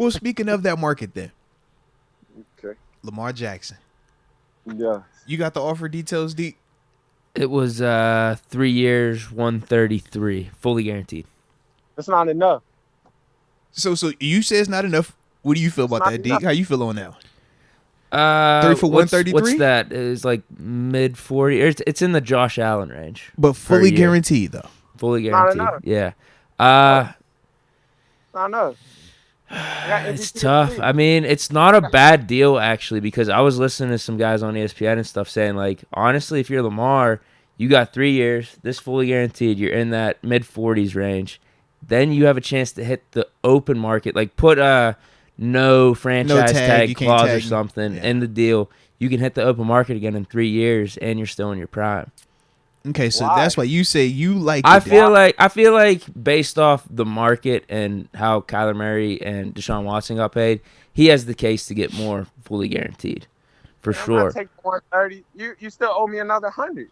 Well, speaking of that market, then Okay. Lamar Jackson. Yeah. You got the offer details, Deke? It was 3 years, 133, fully guaranteed. That's not enough. So you say it's not enough. What do you feel It's about not that, enough. Deke? How you feel on that one? 3 for What's 133? that? It's like mid 40. It's in the Josh Allen range. But per fully year. guaranteed, though. Fully Not guaranteed. enough. Yeah. Not enough. I got It's MVP of the tough. league. I mean, it's not a bad deal actually, because I was listening to some guys on ESPN and stuff saying, like, honestly, if you're Lamar, you got 3 years, this fully guaranteed, you're in that mid 40s range. Then you have a chance to hit the open market, like put a no franchise tag, you tag can't clause or tag me. something Yeah. in the deal. You can hit the open market again in 3 years, and you're still in your prime. Okay, so Why? that's why you say you like I it. feel like based off the market and how Kyler Murray and Deshaun Watson got paid, he has the case to get more fully guaranteed, for I'm not sure. taking 130. You still owe me another 100.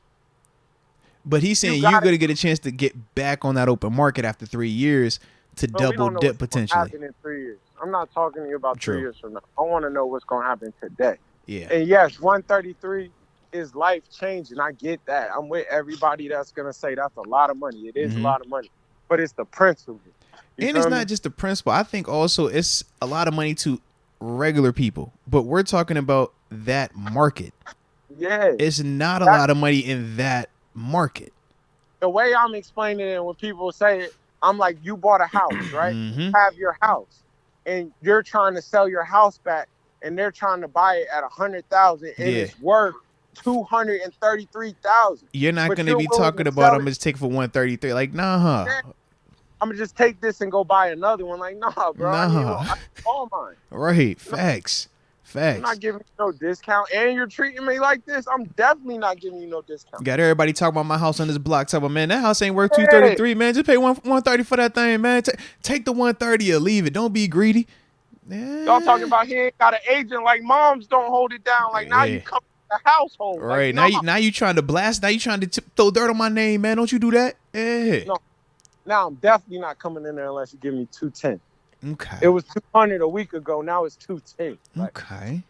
But he's saying got you're it. going to get a chance to get back on that open market after 3 years to But we double don't know dip what's going to potentially. happen in 3 years. I'm not talking to you about True. 3 years from now. I want to know what's going to happen today. Yeah. And yes, 133 is life changing. I get that. I'm with everybody that's going to say that's a lot of money. It is a lot of money. But it's the principle. You And it's feel not me? just the principle. I think also it's a lot of money to regular people. But we're talking about that market. Yeah. It's not a lot of money in that market. The way I'm explaining it, when people say it, I'm like, you bought a house, right? You have your house, and you're trying to sell your house back, and they're trying to buy it at 100,000, and Yeah. it's worth 233,000. You're not But going to you're be willing talking to about sell I'm it. going to take it for 133. Like, nah. Yeah. I'm gonna just take this and go buy another one. Like, nah, bro. I need all mine. Right. Facts. I'm not giving you no discount, and you're treating me like this. I'm definitely not giving you no discount. Got everybody talking about my house on this block. Talking about, man, that house ain't worth 233, man. Just pay 130 for that thing, man. Take the 130 or leave it. Don't be greedy. Y'all talking about he ain't got an agent. Like, moms don't hold it down. Like, now you come to the household. Right. Like, Now you trying to blast. Now you trying to throw dirt on my name, man. Don't you do that? Yeah. No. Now I'm definitely not coming in there unless you give me 210. Okay. It was 200 a week ago. Now it's 210. Like, okay.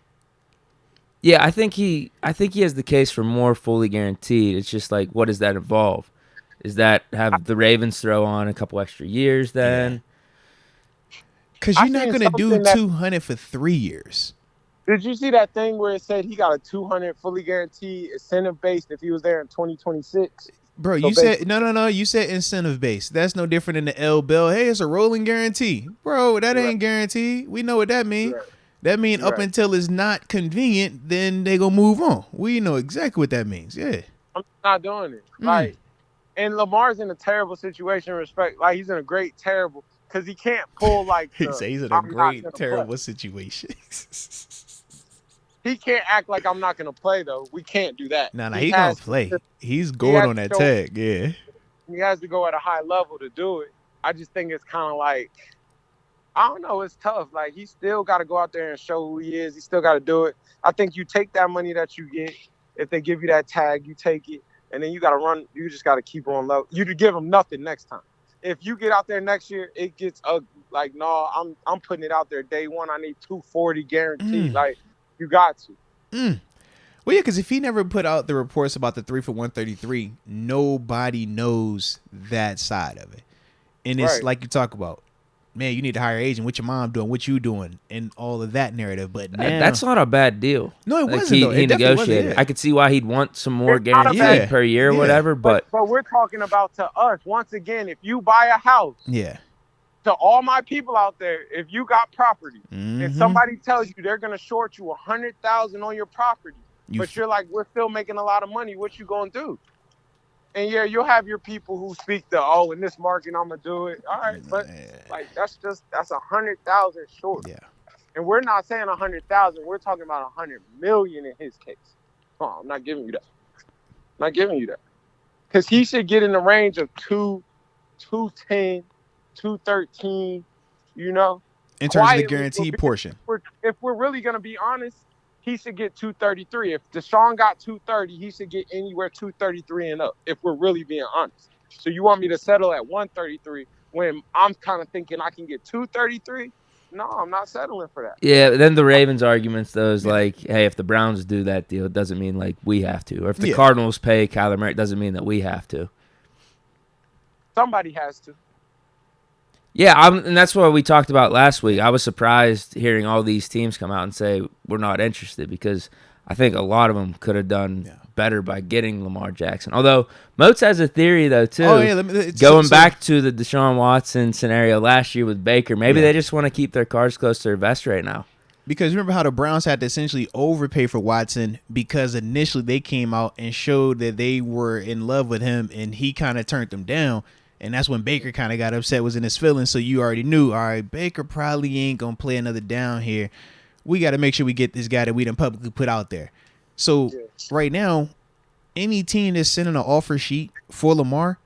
Yeah, I think he has the case for more fully guaranteed. It's just like, what does that involve? Is that have the Ravens throw on a couple extra years then? Because you're not going to do 200 for 3 years. Did you see that thing where it said he got a 200 fully guaranteed incentive based if he was there in 2026? Bro, you said no. You said incentive based. That's no different than the L bill. Hey, it's a rolling guarantee, bro. That ain't guaranteed. We know what that means. Right. That means up until it's not convenient, then they gonna move on. We know exactly what that means. Yeah, I'm not doing it. Like, and Lamar's in a terrible situation. Respect, like he's in a great terrible because he can't pull like. He says he's in a great terrible situation. He can't act like I'm not gonna play though. We can't do that. Nah, he gonna play. He's going on that tag. Yeah, he has to go at a high level to do it. I just think it's kind of like, I don't know. It's tough. Like, he still got to go out there and show who he is. He still got to do it. I think you take that money that you get. If they give you that tag, you take it, and then you got to run. You just got to keep on low. You to give them nothing next time. If you get out there next year, it gets ugly. Like, no, I'm putting it out there day one. I need 240 guaranteed. Like, you got to. Well, yeah, because if he never put out the reports about the 3 for 133, nobody knows that side of it. And it's like you talk about, man, you need to hire an agent. What your mom doing? What you doing? And all of that narrative. But now, that's not a bad deal. No, it wasn't. Though. He negotiated. Wasn't, I could see why he'd want some more guaranteed per year or whatever. But we're talking about to us once again. If you buy a house, to all my people out there, if you got property and somebody tells you they're gonna short you 100,000 on your property, but you're like, we're still making a lot of money, what you gonna do? And yeah, you'll have your people who speak in this market I'm gonna do it. All right, but like that's 100,000 short. Yeah. And we're not saying 100,000, we're talking about 100 million in his case. Oh, I'm not giving you that. I'm not giving you that. Because he should get in the range of 210. 213, you know, in terms of the guaranteed portion. If we're really gonna be honest, he should get 233. If Deshaun got 230, he should get anywhere 233 and up. If we're really being honest, so you want me to settle at 133 when I'm kind of thinking I can get 233? I'm not settling for that. Yeah, then the Ravens' arguments, though, is like, hey, if the Browns do that deal, it doesn't mean, like, we have to. Or if the Cardinals pay Kyler Murray, it doesn't mean that we have to. Somebody has to. Yeah, and that's what we talked about last week. I was surprised hearing all these teams come out and say, we're not interested, because I think a lot of them could have done better by getting Lamar Jackson. Although, Moats has a theory, though, too. Oh, yeah, going back to the Deshaun Watson scenario last year with Baker, maybe they just want to keep their cards close to their vest right now. Because remember how the Browns had to essentially overpay for Watson because initially they came out and showed that they were in love with him, and he kind of turned them down. And that's when Baker kind of got upset, was in his feelings. So you already knew, all right, Baker probably ain't going to play another down here. We got to make sure we get this guy that we done publicly put out there. So right now, any team that's sending an offer sheet for Lamar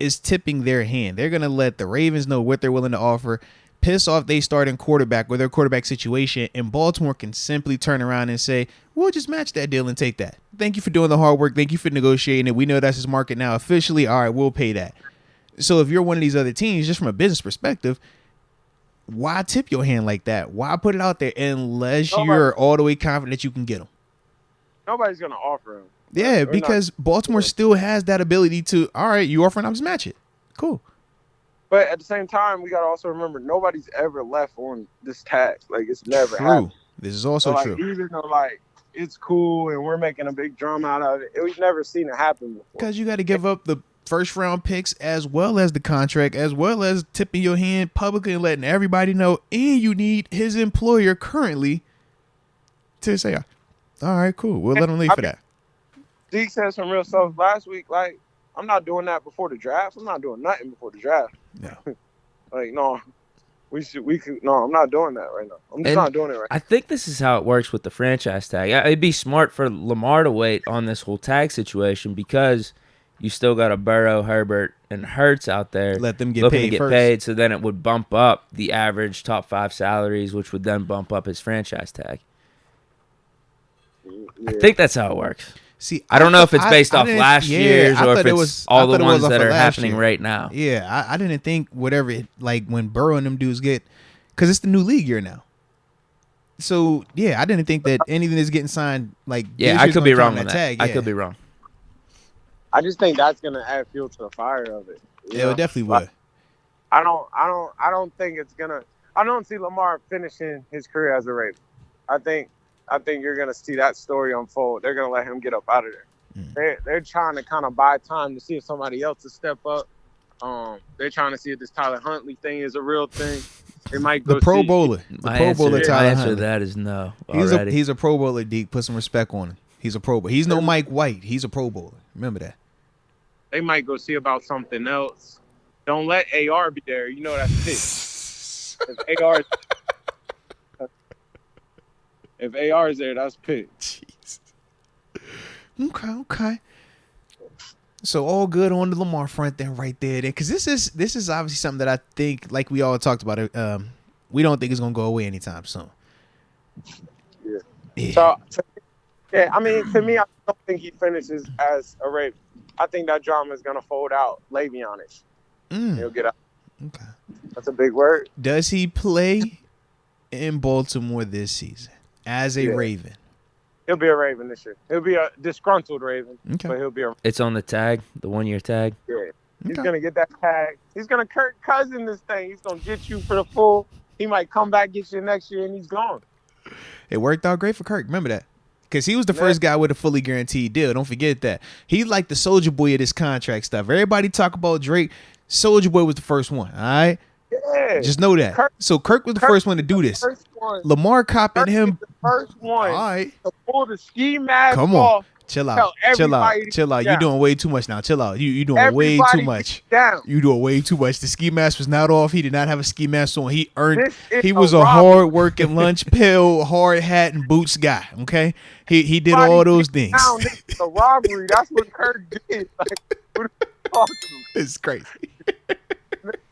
is tipping their hand. They're going to let the Ravens know what they're willing to offer, piss off they starting quarterback or their quarterback situation, and Baltimore can simply turn around and say, we'll just match that deal and take that. Thank you for doing the hard work. Thank you for negotiating it. We know that's his market now officially. All right, we'll pay that. So if you're one of these other teams, just from a business perspective, why tip your hand like that? Why put it out there unless you're all the way confident that you can get them? Nobody's going to offer him. Yeah, because Baltimore still has that ability to, all right, you offering, I'll just match it. Cool. But at the same time, we got to also remember, nobody's ever left on this tax. Like, it's never happened. This is also true. Even though, it's cool and we're making a big drama out of it, we've never seen it happen before. Because you got to give up the first-round picks as well as the contract, as well as tipping your hand publicly and letting everybody know, and you need his employer currently to say, all right, cool, we'll let him leave for that. Deke said some real stuff last week, like, I'm not doing that before the draft. I'm not doing nothing before the draft. Yeah. No, I'm not doing that right now. I'm just not doing it right now. I think this is how it works with the franchise tag. It'd be smart for Lamar to wait on this whole tag situation because you still got a Burrow, Herbert, and Hurts out there. Let them get paid first. So then it would bump up the average top 5 salaries, which would then bump up his franchise tag. Yeah. I think that's how it works. See, I don't know if it's based off last year's or if it's all the ones that are happening right now. Yeah, I didn't think whatever, like when Burrow and them dudes get, because it's the new league year now. So, yeah, I didn't think that anything is getting signed. I could be wrong on that. I could be wrong. I just think that's gonna add fuel to the fire of it. Yeah, it definitely would. I don't think it's gonna. I don't see Lamar finishing his career as a Raven. I think you're gonna see that story unfold. They're gonna let him get up out of there. They're trying to kind of buy time to see if somebody else will step up. They're trying to see if this Tyler Huntley thing is a real thing. They might go the Pro Bowler. My answer to that is no. He's a Pro Bowler, Deke. Put some respect on him. He's a Pro Bowler. He's no Mike White. He's a Pro Bowler. Remember that. They might go see about something else. Don't let AR be there. You know that's pick. If AR is there, that's pick. Jeez. Okay. So all good on the Lamar front then, right there. Because this is obviously something that I think, like we all talked about it. We don't think it's gonna go away anytime soon. Yeah. So, I mean, to me, I don't think he finishes as a Raven. I think that drama is going to fold out Le'Veon-ish. He'll get out. Okay. That's a big word. Does he play in Baltimore this season as a Raven? He'll be a Raven this year. He'll be a disgruntled Raven, but he'll be a. It's on the tag, the 1-year tag. Yeah. He's going to get that tag. He's going to Kirk Cousins this thing. He's going to get you for the full. He might come back, get you next year, and he's gone. It worked out great for Kirk. Remember that. Because he was the first guy with a fully guaranteed deal. Don't forget that. He's like the soldier boy of this contract stuff. Everybody talk about Drake. Soldier boy was the first one. All right? Yeah. Just know that. Kirk was the first one to do this. Lamar copied him. The first one. All right. To pull the ski mask Come on. off. Chill out. You're doing way too much now. Chill out. You doing way too much. You doing way too much. The ski mask was not off. He did not have a ski mask on. He was a hard working lunch pail, hard hat, and boots guy. Okay? He did all those things. This is a robbery. That's what Kirk did. Like, what are you talking about? It's crazy.